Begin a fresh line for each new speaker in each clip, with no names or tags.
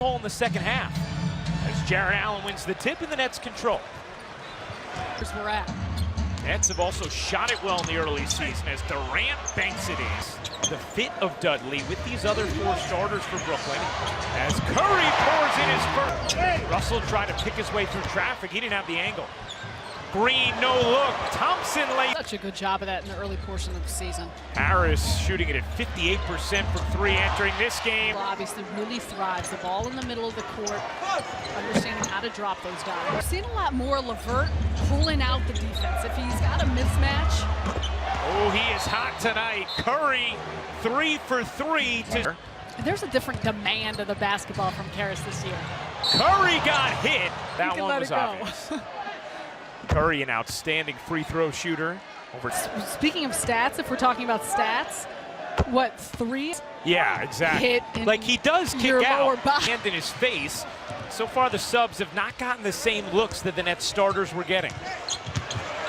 In the second half, as Jarrett Allen wins the tip and the Nets control.
Here's where we're at.
Nets have also shot it well in the early season as Durant banks it in. The fit of Dudley with these other four starters for Brooklyn as Curry pours in his first. Russell tried to pick his way through traffic. He didn't have the angle. Green, no look. Thompson lays.
Such a good job of that in the early portion of the season.
Harris shooting it at 58% from three entering this game.
Obviously really thrives. The ball in the middle of the court, understanding how to drop those guys. We've seen a lot more Levert pulling out the defense. If he's got a mismatch.
Oh, he is hot tonight. Curry, 3 for 3.
There's a different demand of the basketball from Harris this year.
Curry got hit. That one
let
was
it go.
obvious. Curry, an outstanding free throw shooter.
Speaking of stats, if we're talking about stats, what, 3?
Yeah, exactly.
Hit
like he does kick out, hand in his face. So far, the subs have not gotten the same looks that the Nets starters were getting.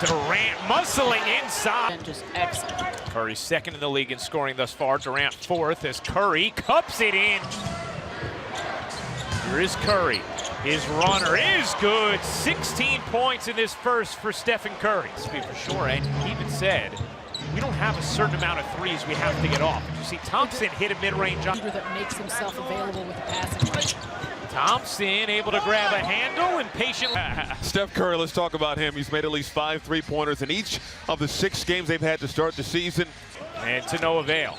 Durant muscling inside.
And just excellent.
Curry's second in the league in scoring thus far. Durant fourth as Curry cups it in. Here is Curry. His runner is good. 16 points in this first for Steph and Curry. Speak for sure, and he even said, we don't have a certain amount of threes we have to get off. You see Thompson hit a mid-range jumper
that makes himself available with the passing range.
Thompson able to grab a handle and patiently.
Steph Curry, let's talk about him. He's made at least 5 3-pointers in each of the 6 games they've had to start the season.
And to no avail.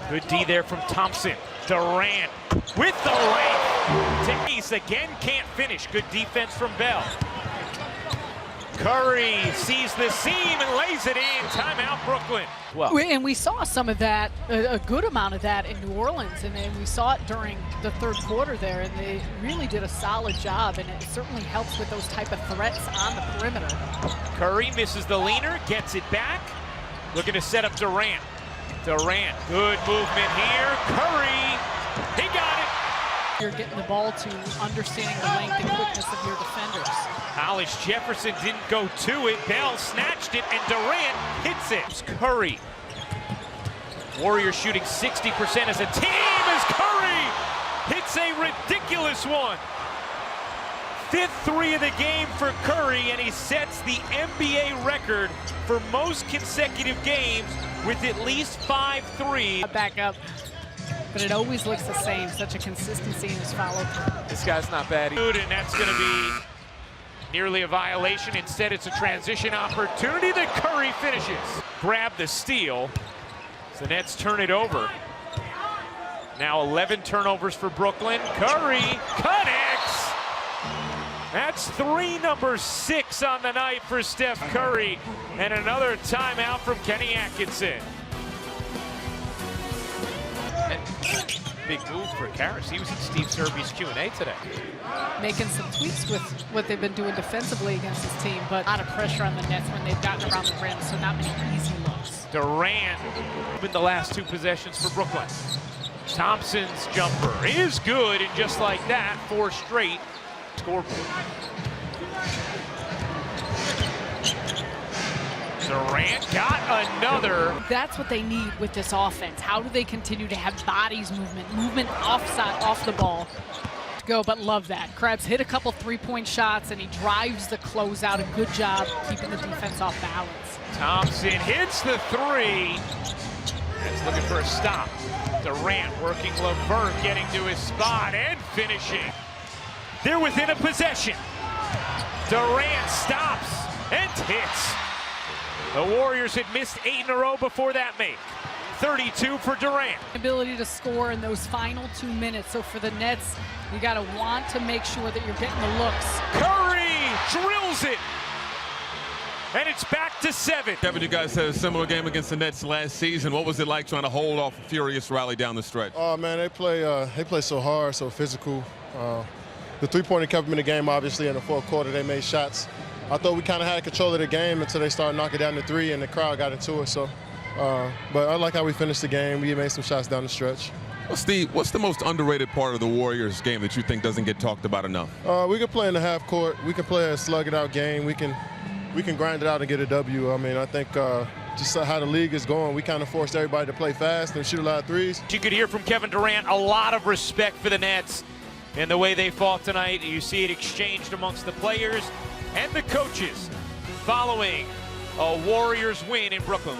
Good D there from Thompson. Durant with the length. Ace again can't finish. Good defense from Bell. Curry sees the seam and lays it in. Timeout, Brooklyn.
Well, and we saw some of that, a good amount of that in New Orleans, and then we saw it during the third quarter there, and they really did a solid job, and it certainly helps with those type of threats on the perimeter.
Curry misses the leaner, gets it back. Looking to set up Durant. Durant, good movement here. Curry, he got it.
You're getting the ball to understanding the length and quickness of your defenders.
Hollis Jefferson didn't go to it. Bell snatched it, and Durant hits it. Curry. Warriors shooting 60% as a team as Curry hits a ridiculous one. 5th 3 of the game for Curry, and he sets the NBA record for most consecutive games with at least 5 threes.
Back up, but it always looks the same. Such a consistency in his follow-through.
This guy's not bad. And that's going to be nearly a violation. Instead, it's a transition opportunity that Curry finishes. Grab the steal. So the Nets turn it over. Now 11 turnovers for Brooklyn. Curry connects. That's number 6 on the night for Steph Curry. And another timeout from Kenny Atkinson. And big move for Harris. He was in Steve Serby's Q&A today.
Making some tweaks with what they've been doing defensively against his team, but a lot of pressure on the Nets when they've gotten around the rim, so not many easy looks.
Durant in the last 2 possessions for Brooklyn. Thompson's jumper is good, and just like that, 4 straight scoreboard. Durant got another.
That's what they need with this offense. How do they continue to have bodies movement offside, off the ball? Go, but love that. Krebs hit a couple 3-point shots, and he drives the closeout. A good job keeping the defense off balance.
Thompson hits the 3. That's looking for a stop. Durant working Levert, getting to his spot and finishing. They're within a possession. Durant stops and hits. The Warriors had missed 8 in a row before that make. 32 for Durant.
Ability to score in those final 2 minutes. So for the Nets, you got to want to make sure that you're getting the looks.
Curry drills it. And it's back to 7.
Kevin, you guys had a similar game against the Nets last season. What was it like trying to hold off a furious rally down the stretch?
Oh, man, they play so hard, so physical. The 3-pointer kept them in the game, obviously. In the fourth quarter, they made shots. I thought we kind of had control of the game until they started knocking down the 3, and the crowd got into it. So, but I like how we finished the game. We made some shots down the stretch.
Well, Steve, what's the most underrated part of the Warriors game that you think doesn't get talked about enough?
We can play in the half court. We can play a slug-it-out game. We can grind it out and get a W. I mean, I think just how the league is going. We kind of forced everybody to play fast and shoot a lot of threes.
You could hear from Kevin Durant a lot of respect for the Nets and the way they fought tonight. You see it exchanged amongst the players and the coaches following a Warriors win in Brooklyn.